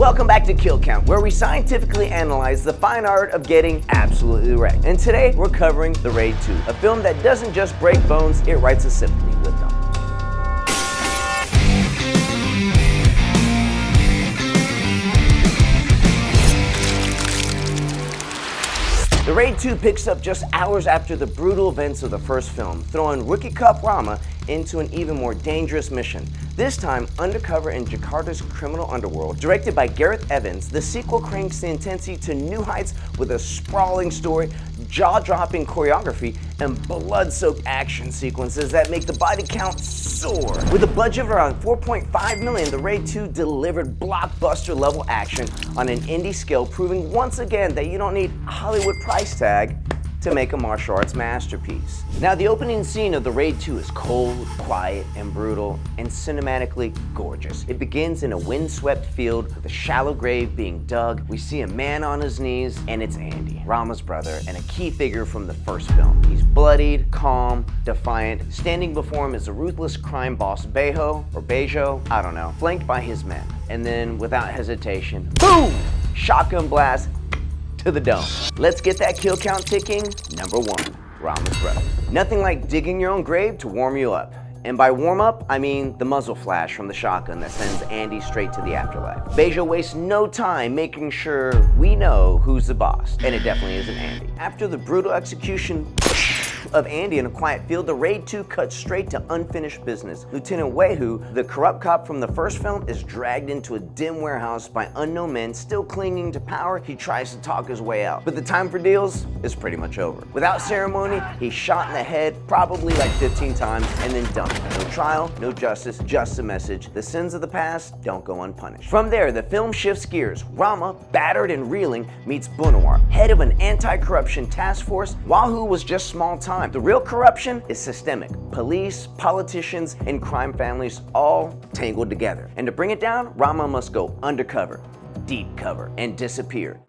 Welcome back to Kill Count, where we scientifically analyze the fine art of getting absolutely wrecked. And today we're covering The Raid 2, a film that doesn't just break bones, it writes a symphony with them. The Raid 2 picks up just hours after the brutal events of the first film, throwing rookie cop Rama into an even more dangerous mission. This time, undercover in Jakarta's criminal underworld. Directed by Gareth Evans, the sequel cranks the intensity to new heights with a sprawling story, jaw-dropping choreography, and blood-soaked action sequences that make the body count soar. With a budget of around $4.5 million, The Raid 2 delivered blockbuster-level action on an indie scale, proving once again that you don't need a Hollywood price tag to make a martial arts masterpiece. Now, the opening scene of The Raid 2 is cold, quiet, and brutal, and cinematically gorgeous. It begins in a windswept field with a shallow grave being dug. We see a man on his knees, and it's Andy, Rama's brother, and a key figure from the first film. He's bloodied, calm, defiant. Standing before him is the ruthless crime boss Bejo, or Bejo, I don't know, flanked by his men. And then, without hesitation, boom! Shotgun blast to the dome. Let's get that kill count ticking. Number 1, Rama's brother. Nothing like digging your own grave to warm you up. And by warm up, I mean the muzzle flash from the shotgun that sends Andy straight to the afterlife. Bejo wastes no time making sure we know who's the boss, and it definitely isn't Andy. After the brutal execution of Andy in a quiet field, The Raid 2 cuts straight to unfinished business. Lieutenant Wehu, the corrupt cop from the first film, is dragged into a dim warehouse by unknown men still clinging to power. He tries to talk his way out, but the time for deals is pretty much over. Without ceremony, he's shot in the head probably like 15 times and then dumped. No trial, no justice, just a message. The sins of the past don't go unpunished. From there, the film shifts gears. Rama, battered and reeling, meets Bunawar, head of an anti-corruption task force. Wahoo was just small time. The real corruption is systemic. Police, politicians, and crime families all tangled together. And to bring it down, Rama must go undercover, deep cover, and disappear.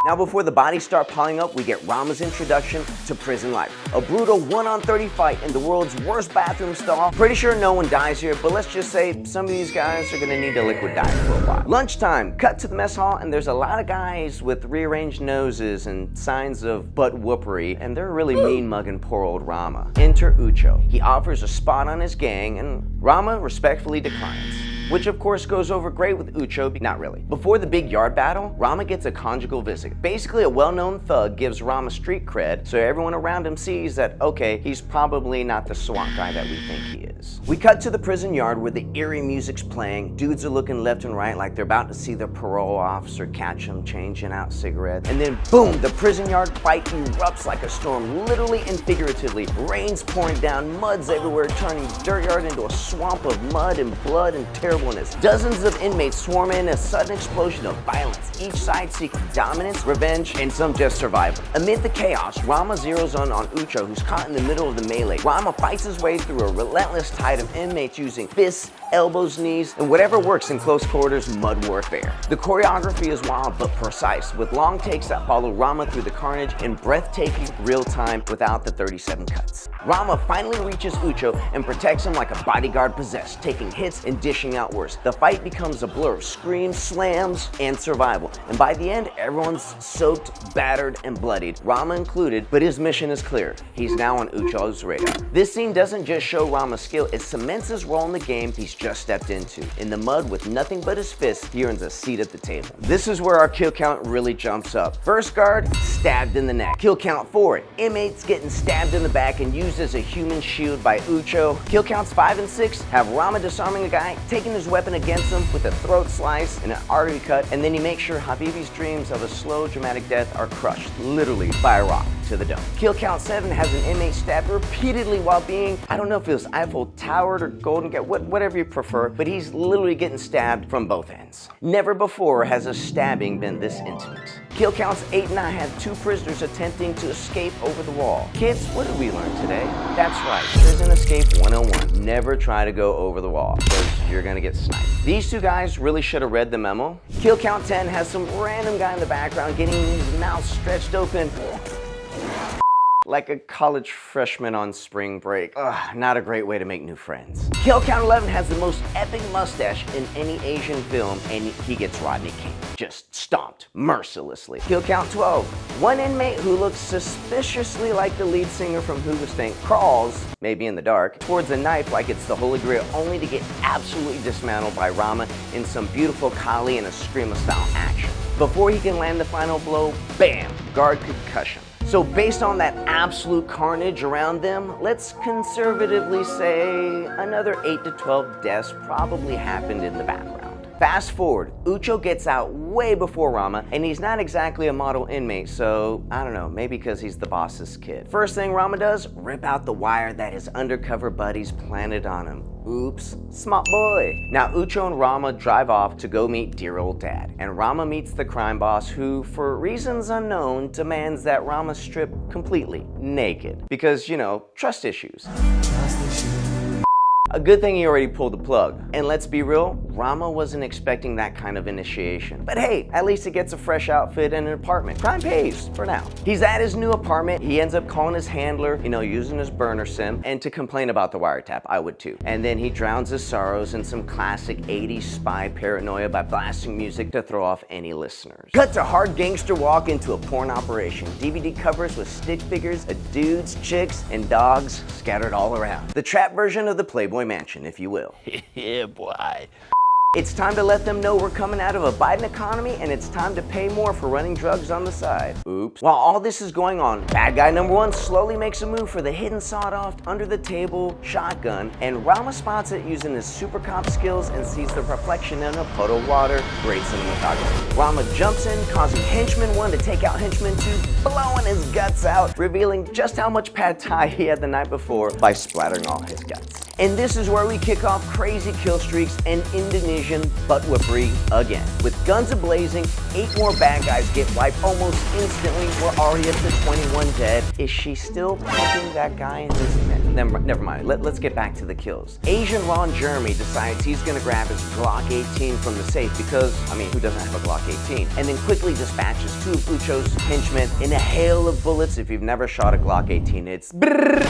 Now, before the bodies start piling up, we get Rama's introduction to prison life. A brutal 1-on-30 fight in the world's worst bathroom stall. Pretty sure no one dies here, but let's just say some of these guys are gonna need a liquid diet for a while. Lunchtime, cut to the mess hall, and there's a lot of guys with rearranged noses and signs of butt whoopery, and they're really mean-mugging poor old Rama. Enter Ucho. He offers a spot on his gang, and Rama respectfully declines. Which of course goes over great with Ucho, not really. Before the big yard battle, Rama gets a conjugal visit. Basically, a well-known thug gives Rama street cred, so everyone around him sees that, okay, he's probably not the SWAT guy that we think he is. We cut to the prison yard where the eerie music's playing. Dudes are looking left and right like they're about to see their parole officer catch them changing out cigarettes. And then boom, the prison yard fight erupts like a storm, literally and figuratively. Rain's pouring down, mud's everywhere, turning dirt yard into a swamp of mud and blood and terribleness. Dozens of inmates swarm in, a sudden explosion of violence, each side seeking dominance, revenge, and some just survival. Amid the chaos, Rama zeroes in on Ucho, who's caught in the middle of the melee. Rama fights his way through a relentless tide of inmates using fists, elbows, knees, and whatever works in close quarters mud warfare. The choreography is wild but precise, with long takes that follow Rama through the carnage in breathtaking real time without the 37 cuts. Rama finally reaches Ucho and protects him like a bodyguard possessed, taking hits and dishing out worse. The fight becomes a blur of screams, slams, and survival. And by the end, everyone's soaked, battered, and bloodied, Rama included, but his mission is clear. He's now on Ucho's radar. This scene doesn't just show Rama's skill, it cements his role in the game he's just stepped into. In the mud with nothing but his fists, he earns a seat at the table. This is where our kill count really jumps up. First guard, stabbed in the neck. Kill count 4, inmates getting stabbed in the back and used as a human shield by Ucho. Kill counts 5 and 6 have Rama disarming a guy, taking his weapon against him with a throat slice and an artery cut, and then he makes sure Habibi's dreams of a slow, dramatic death are crushed, literally by a rock to the dome. Kill count 7 has an inmate stabbed repeatedly while being, I don't know if it was Eiffel Towered or Golden Gate, whatever you prefer, but he's literally getting stabbed from both ends. Never before has a stabbing been this intimate. Kill counts 8 and 9 have 2 prisoners attempting to escape over the wall. Kids, what did we learn today? That's right, prison escape 101. Never try to go over the wall, because you're gonna get sniped. These 2 guys really should have read the memo. Kill count 10 has some random guy in the background getting his mouth stretched open like a college freshman on spring break. Ugh, not a great way to make new friends. Kill Count 11 has the most epic mustache in any Asian film, and he gets Rodney King. Just stomped mercilessly. Kill Count 12. One inmate who looks suspiciously like the lead singer from Hoobastank crawls, maybe in the dark, towards a knife like it's the Holy Grail, only to get absolutely dismantled by Rama in some beautiful Kali and a Screamo-style action. Before he can land the final blow, bam, guard concussion. So based on that absolute carnage around them, let's conservatively say another 8 to 12 deaths probably happened in the background. Fast forward, Ucho gets out way before Rama, and he's not exactly a model inmate, so I don't know, maybe because he's the boss's kid. First thing Rama does, rip out the wire that his undercover buddies planted on him. Oops, smart boy. Now Ucho and Rama drive off to go meet dear old dad, and Rama meets the crime boss who, for reasons unknown, demands that Rama strip completely naked. Because, you know, trust issues. A good thing he already pulled the plug. And let's be real, Rama wasn't expecting that kind of initiation. But hey, at least he gets a fresh outfit and an apartment. Crime pays, for now. He's at his new apartment. He ends up calling his handler, you know, using his burner sim, and to complain about the wiretap. I would too. And then he drowns his sorrows in some classic 80s spy paranoia by blasting music to throw off any listeners. Cut to hard gangster walk into a porn operation. DVD covers with stick figures of dudes, chicks, and dogs scattered all around. The trap version of the Playboy Mansion, if you will. Yeah, boy. It's time to let them know we're coming out of a Biden economy, and it's time to pay more for running drugs on the side. Oops. While all this is going on, bad guy number one slowly makes a move for the hidden sawed-off, under-the-table shotgun, and Rama spots it using his super cop skills and sees the reflection in a puddle of water. Great cinematography. Rama jumps in, causing henchman one to take out henchman two, blowing his guts out, revealing just how much pad thai he had the night before by splattering all his guts. And this is where we kick off crazy kill streaks and Indonesian butt whippery again. With guns a-blazing, 8 more bad guys get wiped almost instantly. We're already up to 21 dead. Is she still punching that guy in his neck? Never mind, let's get back to the kills. Asian Ron Jeremy decides he's gonna grab his Glock 18 from the safe because, I mean, who doesn't have a Glock 18? And then quickly dispatches 2 of Ucho's henchmen in a hail of bullets. If you've never shot a Glock 18, it's brrrr.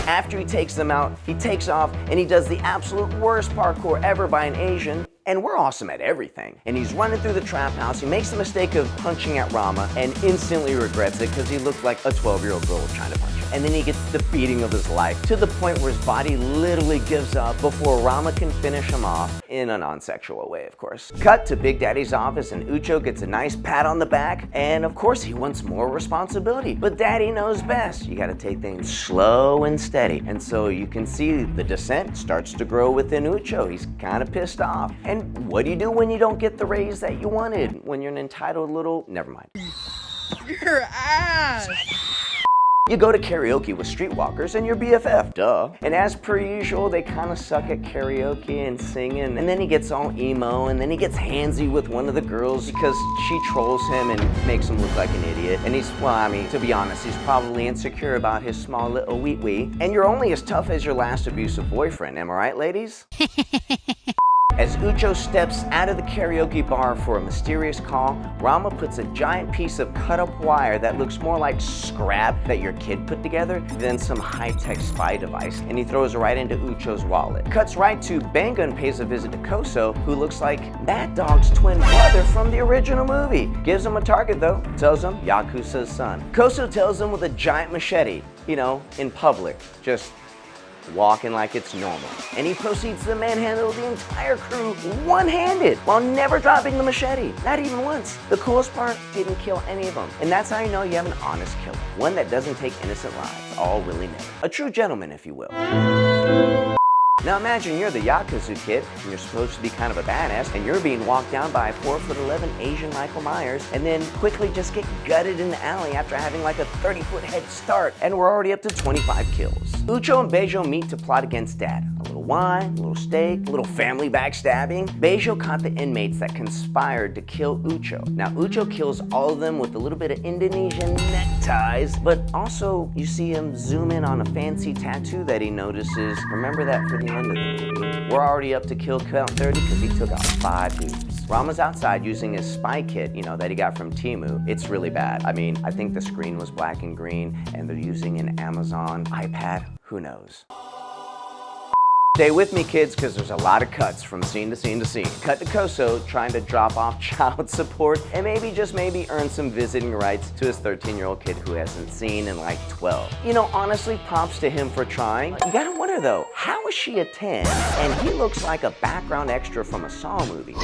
After he takes them out, he takes off and he does the absolute worst parkour ever by an Asian. And we're awesome at everything. And he's running through the trap house. He makes the mistake of punching at Rama and instantly regrets it because he looked like a 12-year-old girl trying to punch him. And then he gets the beating of his life to the point where his body literally gives up before Rama can finish him off in a non-sexual way, of course. Cut to Big Daddy's office and Ucho gets a nice pat on the back. And of course, he wants more responsibility. But Daddy knows best. You gotta take things slow and steady. And so you can see the dissent starts to grow within Ucho. He's kind of pissed off. And what do you do when you don't get the raise that you wanted? When you're an entitled little... Never mind. Your ass! You go to karaoke with streetwalkers and you're BFF, duh. And as per usual, they kind of suck at karaoke and singing. And then he gets all emo, and then he gets handsy with one of the girls because she trolls him and makes him look like an idiot. And he's, well, I mean, to be honest, he's probably insecure about his small little wee-wee. And you're only as tough as your last abusive boyfriend, am I right, ladies? As Ucho steps out of the karaoke bar for a mysterious call, Rama puts a giant piece of cut-up wire that looks more like scrap that your kid put together than some high-tech spy device, and he throws it right into Ucho's wallet. Cuts right to Bangun pays a visit to Koso, who looks like Mad Dog's twin brother from the original movie. Gives him a target though, tells him Yakuza's son. Koso tells him with a giant machete, you know, in public, just walking like it's normal. And he proceeds to manhandle the entire crew one-handed while never dropping the machete, not even once. The coolest part, didn't kill any of them. And that's how you know you have an honest killer, one that doesn't take innocent lives all willy-nilly. A true gentleman, if you will. Now imagine you're the Yakuza kid, and you're supposed to be kind of a badass, and you're being walked down by a 4'11" Asian Michael Myers, and then quickly just get gutted in the alley after having like a 30-foot head start, and we're already up to 25 kills. Ucho and Bejo meet to plot against Dad. A little wine, a little steak, a little family backstabbing. Bejo caught the inmates that conspired to kill Ucho. Now Ucho kills all of them with a little bit of Indonesian neckties, but also you see him zoom in on a fancy tattoo that he notices. Remember that for the end of the movie. We're already up to kill count 30 because he took out 5 dudes. next. Rama's outside using his spy kit, that he got from Temu. It's really bad. I mean, I think the screen was black and green, and they're using an Amazon iPad. Who knows? Stay with me, kids, because there's a lot of cuts from scene to scene to scene. Cut to Koso trying to drop off child support and maybe, just maybe, earn some visiting rights to his 13-year-old kid who hasn't seen in like 12. Honestly, props to him for trying. You gotta wonder though, how is she a 10 and he looks like a background extra from a Saw movie?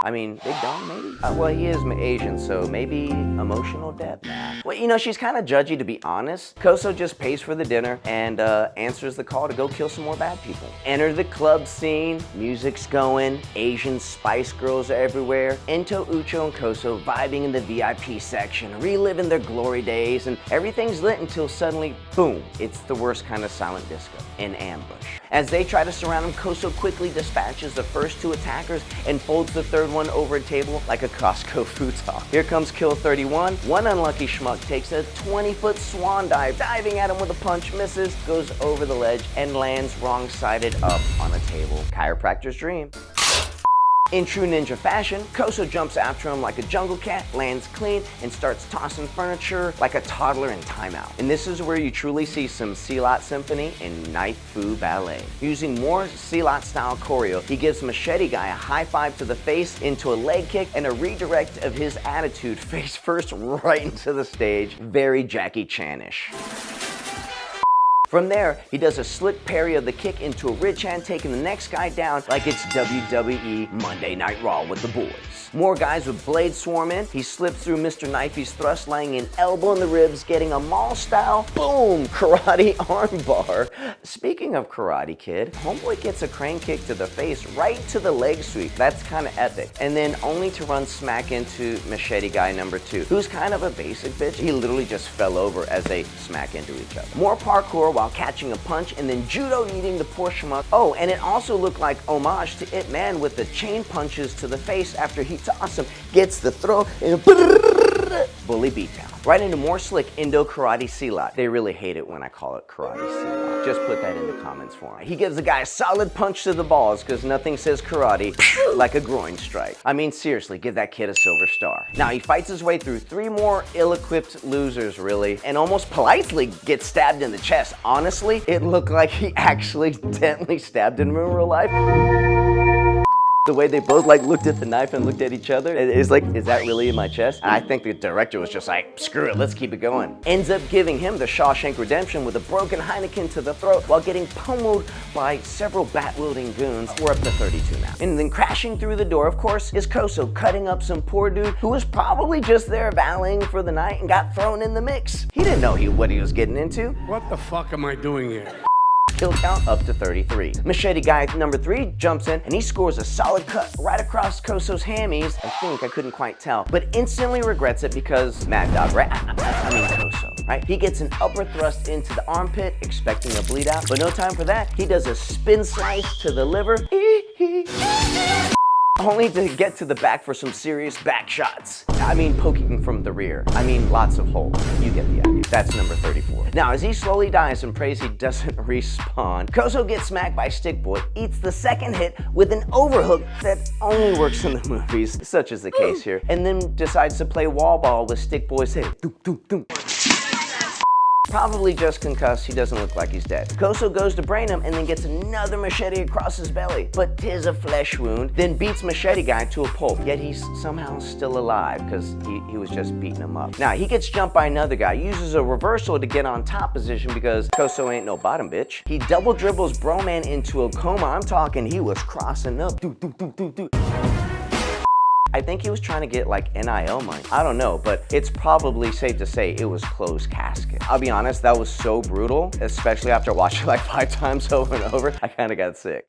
I mean, big dog maybe? Well, he is Asian, so maybe emotional depth? Well, she's kind of judgy, to be honest. Koso just pays for the dinner and answers the call to go kill some more bad people. Enter the club scene, music's going, Asian Spice Girls are everywhere, Ento, Ucho, and Koso vibing in the VIP section, reliving their glory days, and everything's lit until suddenly, boom, it's the worst kind of silent disco, an ambush. As they try to surround him, Koso quickly dispatches the first 2 attackers and folds the third one over a table like a Costco futon. Here comes kill 31. One unlucky schmuck takes a 20-foot swan dive, diving at him with a punch, misses, goes over the ledge, and lands wrong-sided up on a table. Chiropractor's dream. In true ninja fashion, Koso jumps after him like a jungle cat, lands clean, and starts tossing furniture like a toddler in timeout. And this is where you truly see some Silat Symphony and Knife Fu Ballet. Using more Silat-style choreo, he gives Machete Guy a high five to the face into a leg kick and a redirect of his attitude face first right into the stage. Very Jackie Chan-ish. From there, he does a slick parry of the kick into a ridge hand, taking the next guy down like it's WWE Monday Night Raw with the boys. More guys with blades swarm in. He slips through Mr. Knifey's thrust, laying an elbow in the ribs, getting a mall-style, boom, karate armbar. Speaking of Karate Kid, homeboy gets a crane kick to the face right to the leg sweep. That's kind of epic. And then only to run smack into Machete Guy number 2, who's kind of a basic bitch. He literally just fell over as they smack into each other. More parkour while catching a punch, and then judo eating the poor schmuck. Oh, and it also looked like homage to Ip Man with the chain punches to the face after he tosses him, gets the throw, and a bully beatdown. Right into more slick Indo Karate Silat. They really hate it when I call it Karate Silat. Just put that in the comments for him. He gives the guy a solid punch to the balls because nothing says karate like a groin strike. I mean, seriously, give that kid a silver star. Now he fights his way through 3 more ill-equipped losers, really, and almost politely gets stabbed in the chest. Honestly, it looked like he accidentally stabbed him in real life. The way they both looked at the knife and looked at each other, it's like, is that really in my chest? And I think the director was just like, screw it, let's keep it going. Ends up giving him the Shawshank Redemption with a broken Heineken to the throat while getting pummeled by several bat-wielding goons. We're up to 32 now. And then crashing through the door, of course, is Koso cutting up some poor dude who was probably just there valeting for the night and got thrown in the mix. He didn't know what he was getting into. What the fuck am I doing here? Kill count up to 33. Machete Guy number 3 jumps in and he scores a solid cut right across Koso's hammies. I couldn't quite tell, but instantly regrets it because Mad Dog, right? I mean Koso, right? He gets an upper thrust into the armpit, expecting a bleed out, but no time for that. He does a spin slice to the liver. Only to get to the back for some serious back shots. I mean, poking from the rear. I mean, lots of holes. You get the idea. That's number 34. Now, as he slowly dies and prays he doesn't respawn, Koso gets smacked by Stick Boy, eats the second hit with an overhook that only works in the movies, such is the case here, and then decides to play wall ball with Stick Boy's head. Doom, doom, doom. Probably just concussed, he doesn't look like he's dead. Koso goes to brain him and then gets another machete across his belly, but 'tis a flesh wound, then beats Machete Guy to a pulp, yet he's somehow still alive because he was just beating him up. Now, he gets jumped by another guy, uses a reversal to get on top position because Koso ain't no bottom bitch. He double dribbles Broman into a coma. I'm talking he was crossing up. I think he was trying to get NIL money. I don't know, but it's probably safe to say it was closed casket. I'll be honest, that was so brutal, especially after watching 5 times over and over, I kinda got sick.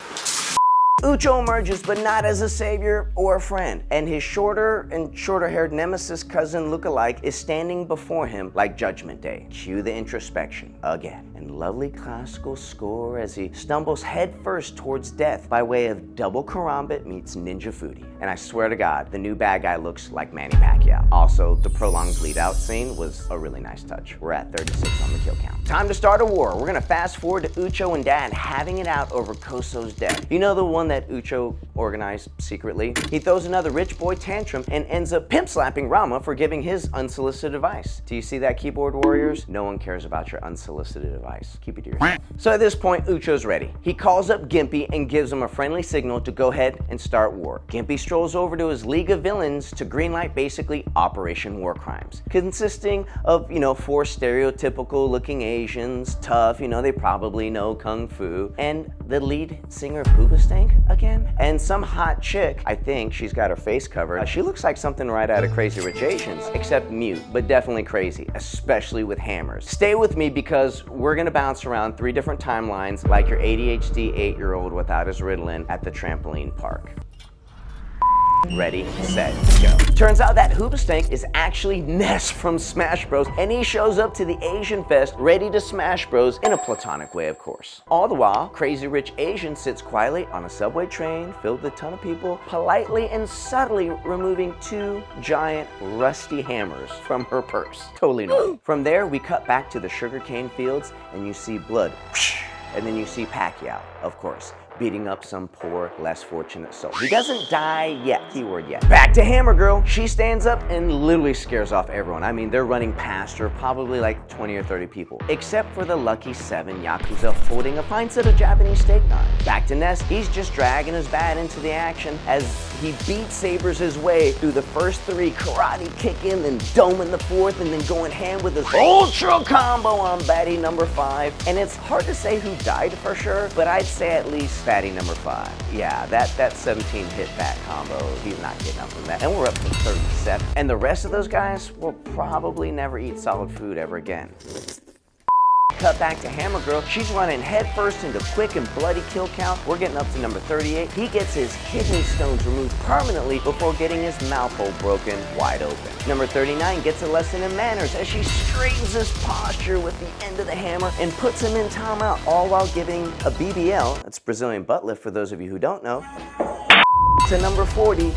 Ucho emerges, but not as a savior or a friend, and his shorter haired nemesis cousin lookalike is standing before him like Judgment Day. Cue the introspection again, and lovely classical score as he stumbles headfirst towards death by way of double karambit meets ninja foodie. And I swear to God, the new bad guy looks like Manny Pacquiao. Also, the prolonged bleed out scene was a really nice touch. We're at 36 on the kill count. Time to start a war. We're gonna fast forward to Ucho and Dad having it out over Koso's death. You know, the one that Ucho organized secretly. He throws another rich boy tantrum and ends up pimp slapping Rama for giving his unsolicited advice. Do you see that, keyboard warriors? No one cares about your unsolicited advice. Keep it to yourself. So at this point, Ucho's ready. He calls up Gimpy and gives him a friendly signal to go ahead and start war. Gimpy strolls over to his League of Villains to greenlight basically Operation War Crimes, consisting of, 4 stereotypical looking Asians, tough, they probably know Kung Fu, and the lead singer of Hoobastank again, and some hot chick. I think she's got her face covered. She looks like something right out of Crazy Rich Asians, except mute, but definitely crazy, especially with hammers. Stay with me because we're gonna bounce around 3 different timelines like your ADHD 8-year-old without his Ritalin at the trampoline park. Ready, set, go. Turns out that Hoobastank is actually Ness from Smash Bros, and he shows up to the Asian Fest ready to smash Bros in a platonic way, of course. All the while, Crazy Rich Asian sits quietly on a subway train filled with a ton of people, politely and subtly removing 2 giant rusty hammers from her purse. Totally normal. From there, we cut back to the sugarcane fields, and you see blood. And then you see Pacquiao, of course, beating up some poor, less fortunate soul. He doesn't die yet, keyword yet. Back to Hammer Girl. She stands up and literally scares off everyone. I mean, they're running past her, probably like 20 or 30 people, except for the lucky 7 Yakuza holding a fine set of Japanese steak knives. Back to Ness, he's just dragging his bat into the action as he beat sabers his way through the first 3, karate kicking, then doming the 4th, and then going ham with his ultra combo on baddie number 5. And it's hard to say who died for sure, but I'd say at least baddie number 5. Yeah, that 17 hit bat combo, he's not getting up from that. And we're up to 37. And the rest of those guys will probably never eat solid food ever again. Cut back to Hammer Girl. She's running headfirst into quick and bloody kill count. We're getting up to number 38. He gets his kidney stones removed permanently before getting his mouth hole broken wide open. Number 39 gets a lesson in manners as she straightens his posture with the end of the hammer and puts him in timeout, all while giving a BBL, that's Brazilian butt lift for those of you who don't know, to number 40.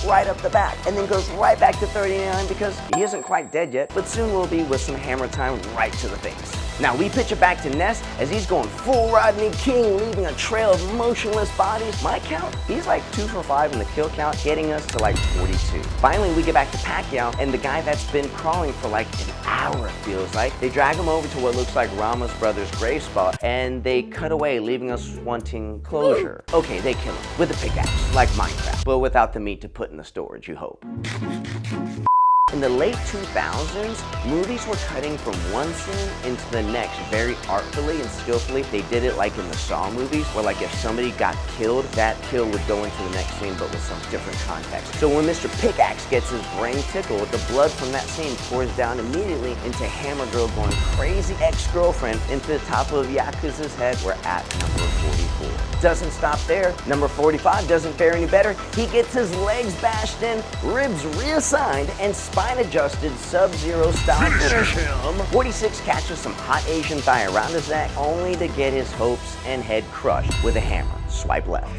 Right up the back, and then goes right back to 39 because he isn't quite dead yet, but soon will be with some hammer time right to the face. Now we pitch it back to Ness as he's going full Rodney King, leaving a trail of motionless bodies. My count, he's like 2 for 5 in the kill count, getting us to like 42. Finally, we get back to Pacquiao, and the guy that's been crawling for like an hour, it feels like. They drag him over to what looks like Rama's brother's grave spot, and they cut away, leaving us wanting closure. Okay, they kill him with a pickaxe, like Minecraft, but without the meat to put in the storage, you hope. In the late 2000s, movies were cutting from one scene into the next very artfully and skillfully. They did it like in the Saw movies, where like if somebody got killed, that kill would go into the next scene but with some different context. So when Mr. Pickaxe gets his brain tickled, the blood from that scene pours down immediately into Hammer Girl going crazy ex-girlfriend into the top of Yakuza's head. We're at number 44. Doesn't stop there. Number 45 doesn't fare any better. He gets his legs bashed in, ribs reassigned, and spine-adjusted Sub-Zero style finish him. 46 catches some hot Asian thigh around his neck, only to get his hopes and head crushed with a hammer. Swipe left.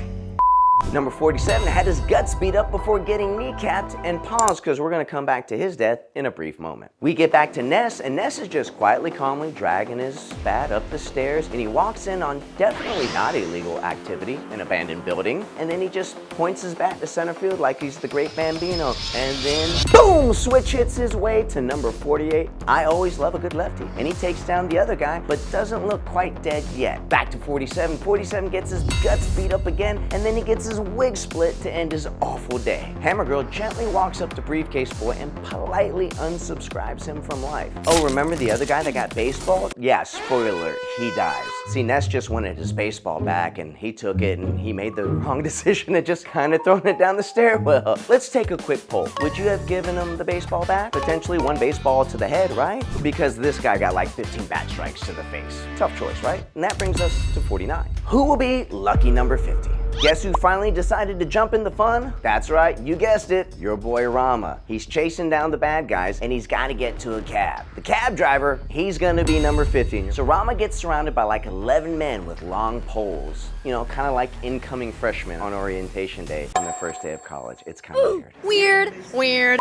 Number 47 had his guts beat up before getting kneecapped, and pause because we're going to come back to his death in a brief moment. We get back to Ness, and Ness is just quietly, calmly dragging his bat up the stairs, and he walks in on definitely not illegal activity, an abandoned building, and then he just points his bat to center field like he's the great Bambino, and then boom, switch hits his way to number 48. I always love a good lefty, and he takes down the other guy, but doesn't look quite dead yet. Back to 47. 47 gets his guts beat up again, and then he gets his wig split to end his awful day. Hammer Girl gently walks up to Briefcase Boy and politely unsubscribes him from life. Oh, remember the other guy that got baseballed? Yeah, spoiler alert, he dies. See, Ness just wanted his baseball back, and he took it, and he made the wrong decision of just kind of throwing it down the stairwell. Let's take a quick poll. Would you have given him the baseball back? Potentially 1 baseball to the head, right? Because this guy got like 15 bat strikes to the face. Tough choice, right? And that brings us to 49. Who will be lucky number 50? Guess who finally decided to jump in the fun? That's right, you guessed it, your boy Rama. He's chasing down the bad guys, and he's got to get to a cab. The cab driver, he's gonna be number 50. So Rama gets surrounded by like 11 men with long poles. You know, kind of like incoming freshmen on orientation day on their first day of college. It's kind of weird. Weird.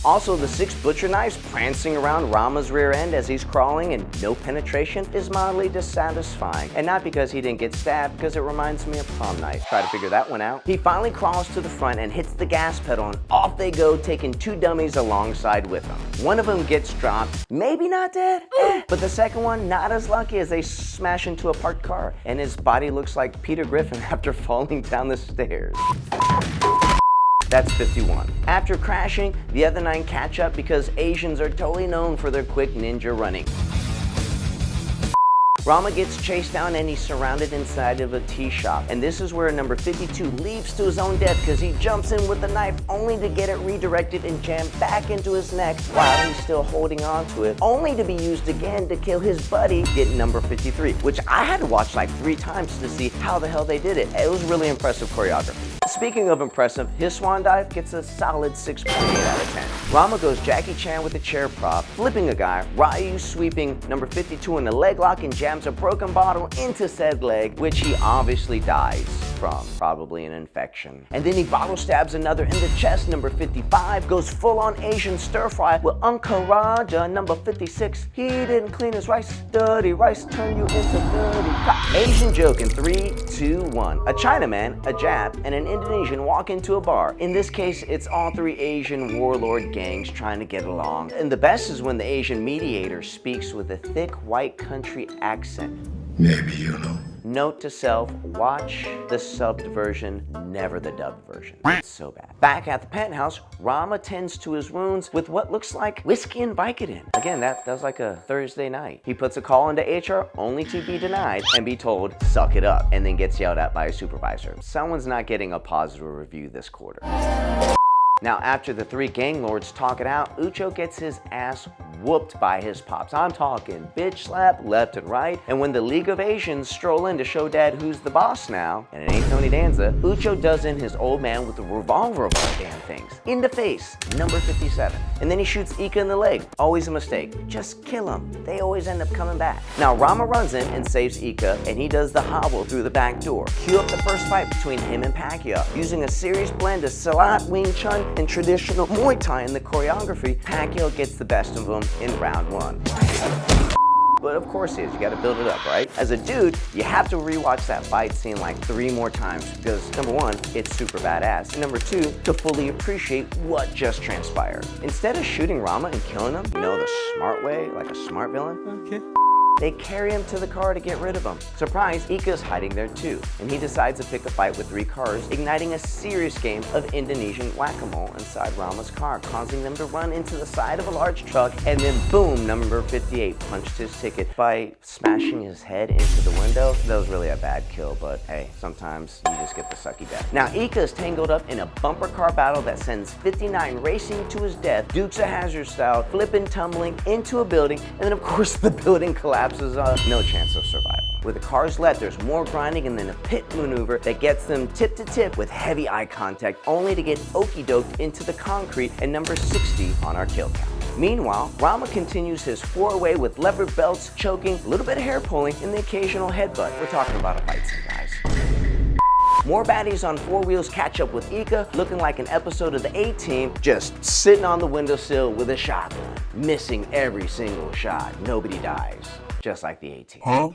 Also, the 6 butcher knives prancing around Rama's rear end as he's crawling and no penetration is mildly dissatisfying. And not because he didn't get stabbed, because it reminds me of prom night. Try to figure that one out. He finally crawls to the front and hits the gas pedal, and off they go, taking 2 dummies alongside with him. One of them gets dropped, maybe not dead, but the second one not as lucky as they smash into a parked car, and his body looks like Peter Griffin after falling down the stairs. That's 51. After crashing, the other 9 catch up because Asians are totally known for their quick ninja running. Rama gets chased down and he's surrounded inside of a tea shop. And this is where number 52 leaps to his own death because he jumps in with the knife only to get it redirected and jammed back into his neck while he's still holding on to it, only to be used again to kill his buddy, getting number 53, which I had to watch like 3 times to see how the hell they did it. It was really impressive choreography. Speaking of impressive, his swan dive gets a solid 6.8 out of 10. Rama goes Jackie Chan with a chair prop, flipping a guy, Ryu sweeping number 52 in a leg lock and jams a broken bottle into said leg, which he obviously dies from, probably an infection. And then he bottle stabs another in the chest, number 55, goes full on Asian stir fry with Uncle Raja, number 56. He didn't clean his rice, dirty rice turn you into dirty cop. Asian joke in 3, 2, 1. A Chinaman, a Jap, and an Indonesian walk into a bar. In this case, it's all 3 Asian warlord gangs trying to get along. And the best is when the Asian mediator speaks with a thick white country accent. Maybe you know. Note to self, watch the subbed version, never the dubbed version. It's so bad. Back at the penthouse, Rama tends to his wounds with what looks like whiskey and Vicodin. Again, that was like a Thursday night. He puts a call into HR only to be denied and be told, suck it up, and then gets yelled at by a supervisor. Someone's not getting a positive review this quarter. Now, after the 3 gang lords talk it out, Ucho gets his ass whooped by his pops. I'm talking bitch slap left and right. And when the League of Asians stroll in to show Dad who's the boss now, and it ain't Tony Danza, Ucho does in his old man with the revolver of all damn things. In the face, number 57. And then he shoots Ika in the leg. Always a mistake. Just kill him. They always end up coming back. Now, Rama runs in and saves Ika, and he does the hobble through the back door. Cue up the first fight between him and Pacquiao. Using a serious blend of Silat, Wing Chun, and traditional Muay Thai in the choreography, Pacquiao gets the best of them in round 1. But of course he is, you gotta build it up, right? As a dude, you have to rewatch that fight scene like 3 more times because number 1, it's super badass, and number 2, to fully appreciate what just transpired. Instead of shooting Rama and killing him, you know, the smart way, like a smart villain, okay, they carry him to the car to get rid of him. Surprise, Ika's hiding there too, and he decides to pick a fight with 3 cars, igniting a serious game of Indonesian whack-a-mole inside Rama's car, causing them to run into the side of a large truck, and then boom, number 58 punched his ticket by smashing his head into the window. That was really a bad kill, but hey, sometimes you just get the sucky death. Now, Ika is tangled up in a bumper car battle that sends 59 racing to his death, Dukes of Hazzard style, flipping, tumbling into a building, and then of course the building collapses. No chance of survival. With the cars left, there's more grinding and then a pit maneuver that gets them tip to tip with heavy eye contact, only to get okey-doked into the concrete and number 60 on our kill count. Meanwhile, Rama continues his 4-way with leather belts, choking, a little bit of hair pulling, and the occasional headbutt. We're talking about a fight scene, guys. More baddies on 4 wheels catch up with Ika, looking like an episode of the A-Team, just sitting on the windowsill with a shotgun, missing every single shot. Nobody dies. Just like the A-Team. Huh?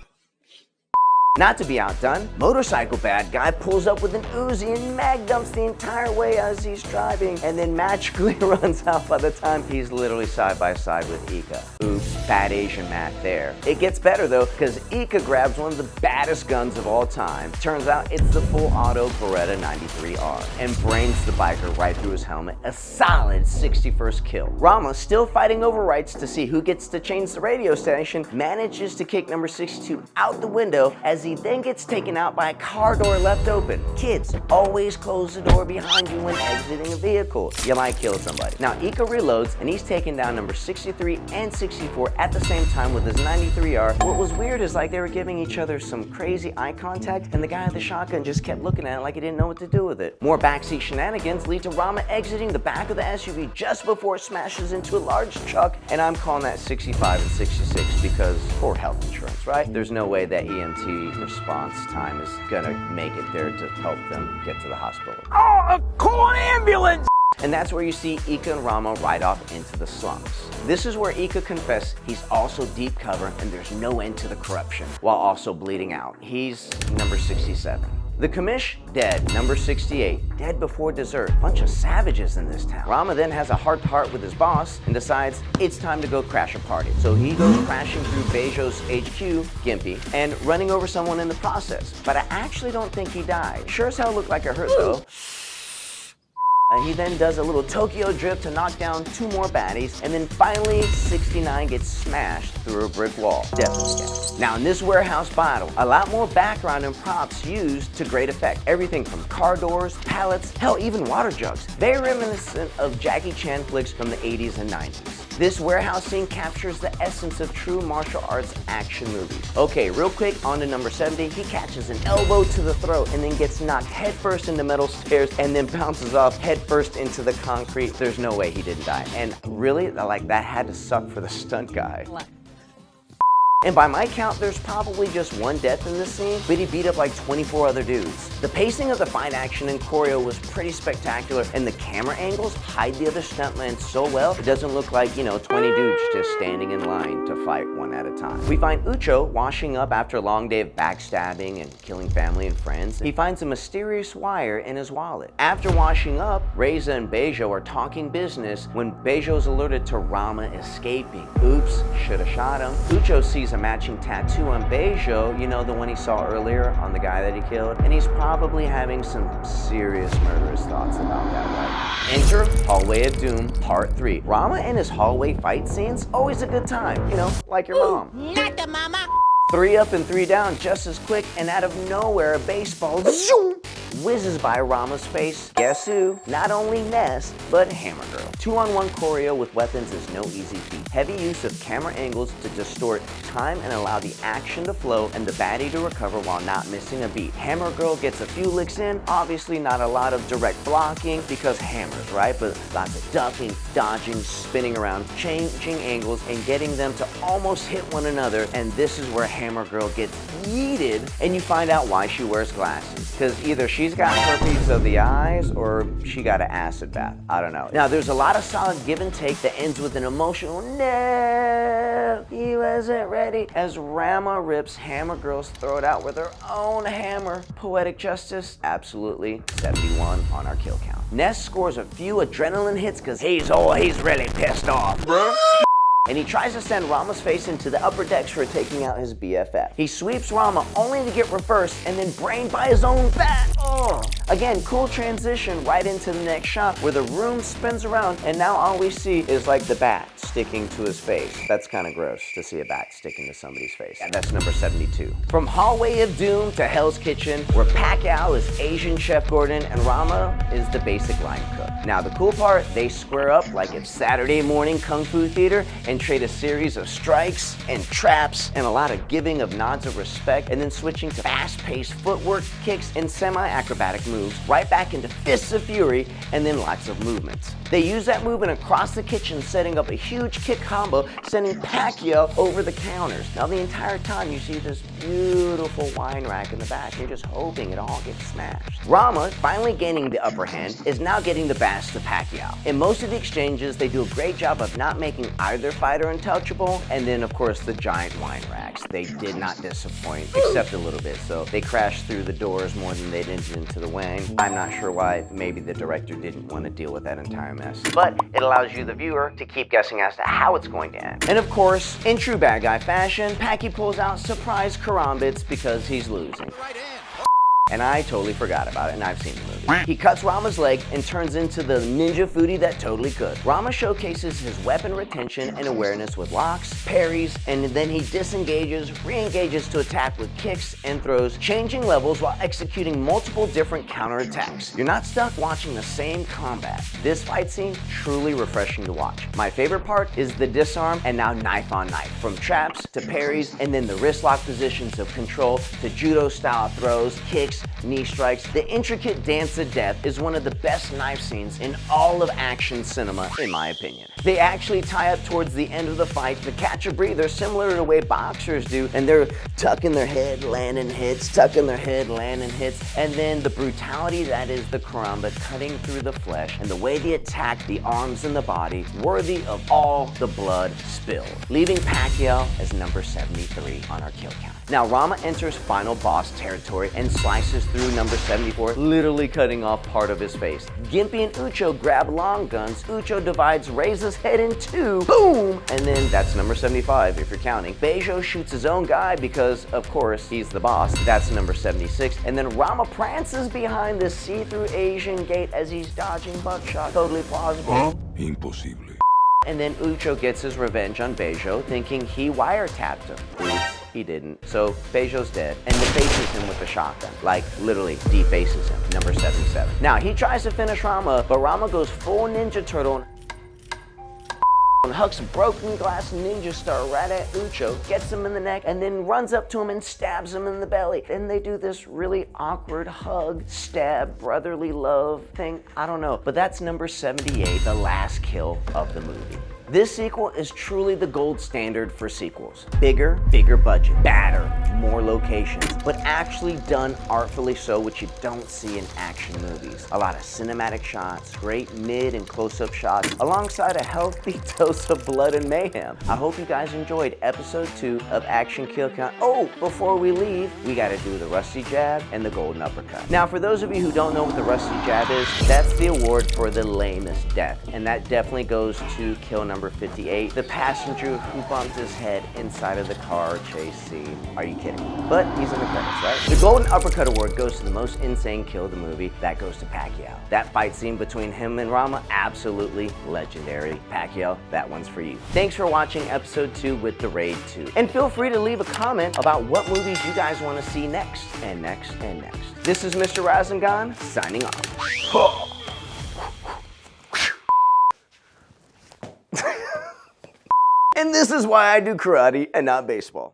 Not to be outdone, motorcycle bad guy pulls up with an Uzi and mag dumps the entire way as he's driving, and then magically runs out by the time he's literally side by side with Ika. Oops, bad Asian math there. It gets better though, because Ika grabs one of the baddest guns of all time. Turns out it's the full auto Beretta 93R, and brains the biker right through his helmet. A solid 61st kill. Rama, still fighting over rights to see who gets to change the radio station, manages to kick number 62 out the window as he then gets taken out by a car door left open. Kids, always close the door behind you when exiting a vehicle. You might kill somebody. Now, Ika reloads, and he's taking down number 63 and 64 at the same time with his 93R. What was weird is like they were giving each other some crazy eye contact, and the guy with the shotgun just kept looking at it like he didn't know what to do with it. More backseat shenanigans lead to Rama exiting the back of the SUV just before it smashes into a large truck, and I'm calling that 65 and 66 because poor health insurance, right? There's no way that EMT response time is gonna make it there to help them get to the hospital. Oh, call an ambulance! And that's where you see Ika and Rama ride off into the slums. This is where Ika confessed he's also deep cover and there's no end to the corruption, while also bleeding out. He's number 67. The commish, dead. Number 68, dead before dessert. Bunch of savages in this town. Rama then has a heart-to-heart with his boss and decides it's time to go crash a party. So he goes crashing through Beijo's HQ, Gimpy, and running over someone in the process. But I actually don't think he died. Sure as hell looked like it hurt though. He then does a little Tokyo drift to knock down 2 more baddies, and then finally 69 gets smashed through a brick wall. Definitely scat. Now in this warehouse battle, a lot more background and props used to great effect. Everything from car doors, pallets, hell even water jugs. Very reminiscent of Jackie Chan flicks from the 80s and 90s. This warehouse scene captures the essence of true martial arts action movies. Okay, real quick, on to number 70. He catches an elbow to the throat and then gets knocked headfirst into metal stairs and then bounces off headfirst into the concrete. There's no way he didn't die. And really, like, that had to suck for the stunt guy. And by my count, there's probably just 1 death in this scene, but he beat up like 24 other dudes. The pacing of the fight action and choreo was pretty spectacular, and the camera angles hide the other stuntmen so well, it doesn't look like, 20 dudes just standing in line to fight one at a time. We find Ucho washing up after a long day of backstabbing and killing family and friends. He finds a mysterious wire in his wallet. After washing up, Reza and Beijo are talking business when Beijo's alerted to Rama escaping. Oops, shoulda shot him. Ucho sees a matching tattoo on Beijo, the one he saw earlier on the guy that he killed, and he's probably having some serious murderous thoughts about that, right? Enter Hallway of Doom Part 3. Rama and his hallway fight scenes, always a good time, like your mom. Not the mama. 3 up and 3 down just as quick, and out of nowhere a baseball zoom whizzes by Rama's face. Guess who? Not only Nest, but Hammer Girl. 2-on-1 choreo with weapons is no easy feat. Heavy use of camera angles to distort time and allow the action to flow and the baddie to recover while not missing a beat. Hammer Girl gets a few licks in, obviously not a lot of direct blocking because hammers, right? But lots of ducking, dodging, spinning around, changing angles, and getting them to almost hit one another, and this is where Hammer Girl gets yeeted, and you find out why she wears glasses. Because either she's got herpes of the eyes or she got an acid bath. I don't know. Now, there's a lot of solid give and take that ends with an emotional no, he wasn't ready, as Rama rips Hammer Girl's throat out with her own hammer. Poetic justice? Absolutely. 71 on our kill count. Ness scores a few adrenaline hits because he's really pissed off, bro. And he tries to send Rama's face into the upper decks for taking out his BFF. He sweeps Rama only to get reversed and then brained by his own bat. Oh. Again, cool transition right into the next shot where the room spins around and now all we see is like the bat sticking to his face. That's kind of gross to see a bat sticking to somebody's face. Yeah, that's number 72. From Hallway of Doom to Hell's Kitchen, where Pacquiao is Asian Chef Gordon and Rama is the basic line cook. Now the cool part, they square up like it's Saturday morning Kung Fu theater and trade a series of strikes and traps and a lot of giving of nods of respect, and then switching to fast-paced footwork, kicks, and semi-acrobatic moves, right back into fists of fury, and then lots of movements. They use that movement across the kitchen, setting up a huge kick combo, sending Pacquiao over the counters. Now the entire time you see this beautiful wine rack in the back, you're just hoping it all gets smashed. Rama, finally gaining the upper hand, is now getting the best of Pacquiao. In most of the exchanges, they do a great job of not making either fighter untouchable, and then of course the giant wine racks. They did not disappoint, except a little bit, so they crashed through the doors more than they did into the wing. I'm not sure why. Maybe the director didn't want to deal with that entire mess. But it allows you, the viewer, to keep guessing as to how it's going to end. And of course, in true bad guy fashion, Packy pulls out surprise karambits because he's losing. And I totally forgot about it, and I've seen the movie. He cuts Rama's leg and turns into the ninja foodie that totally could. Rama showcases his weapon retention and awareness with locks, parries, and then he disengages, re-engages to attack with kicks and throws, changing levels while executing multiple different counterattacks. You're not stuck watching the same combat. This fight scene, truly refreshing to watch. My favorite part is the disarm and now knife on knife. From traps to parries, and then the wrist lock positions of control to judo style throws, kicks, kicks, knee strikes. The intricate dance of death is one of the best knife scenes in all of action cinema, in my opinion. They actually tie up towards the end of the fight to catch a breather, similar to the way boxers do, and they're tucking their head, landing hits, tucking their head, landing hits, and then the brutality that is the karamba cutting through the flesh, and the way they attack the arms and the body, worthy of all the blood spilled, leaving Pacquiao as number 73 on our kill count. Now, Rama enters final boss territory and slices through number 74, literally cutting off part of his face. Gimpy and Ucho grab long guns. Ucho divides Reza's head in two, boom! And then that's number 75 if you're counting. Beijo shoots his own guy because, of course, he's the boss. That's number 76. And then Rama prances behind the see-through Asian gate as he's dodging buckshot. Totally plausible. Imposible. And then Ucho gets his revenge on Beijo, thinking he wiretapped him. Oops, he didn't. So Beijo's dead and defaces him with a shotgun. Like, literally defaces him, number 77. Now, he tries to finish Rama, but Rama goes full Ninja Turtle and hucks broken glass ninja star right at Ucho, gets him in the neck, and then runs up to him and stabs him in the belly. Then they do this really awkward hug, stab, brotherly love thing. I don't know, but that's number 78, the last kill of the movie. This sequel is truly the gold standard for sequels. Bigger budget, badder, more locations, but actually done artfully so, which you don't see in action movies. A lot of cinematic shots, great mid and close-up shots, alongside a healthy dose of blood and mayhem. I hope you guys enjoyed episode 2 of Action Kill Count. Oh, before we leave, we gotta do the Rusty Jab and the Golden Uppercut. Now, for those of you who don't know what the Rusty Jab is, that's the award for the lamest death, and that definitely goes to kill number 58, the passenger who bumped his head inside of the car chase scene. Are you kidding? But he's in the credits, right? The Golden Uppercut Award goes to the most insane kill of the movie. That goes to Pacquiao. That fight scene between him and Rama, absolutely legendary. Pacquiao, that one's for you. Thanks for watching episode 2 with The Raid 2. And feel free to leave a comment about what movies you guys want to see next, and next, and next. This is Mr. Rasengun, signing off. And this is why I do karate and not baseball.